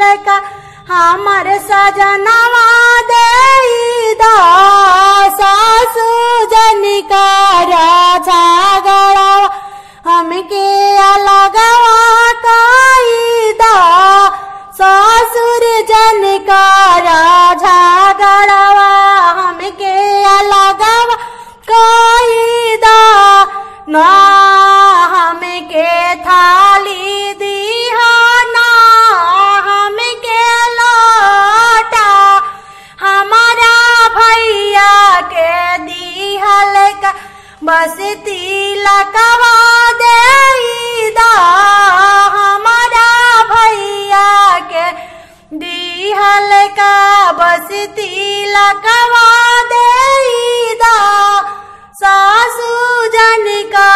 हल्का हमर सजनवा देई दा सासु जनिकार झगड़वा हमके अलगवा कई दा ससुर जनिकार झगड़वा हमके अलगवा कई दा ना हमके थाली दिहा ना हमके लोटा हमारा भैया के दिहल का बस तिलकवा देई दा हमारा भैया के दिहल का बस तिलकवा देई दा सासु जनिका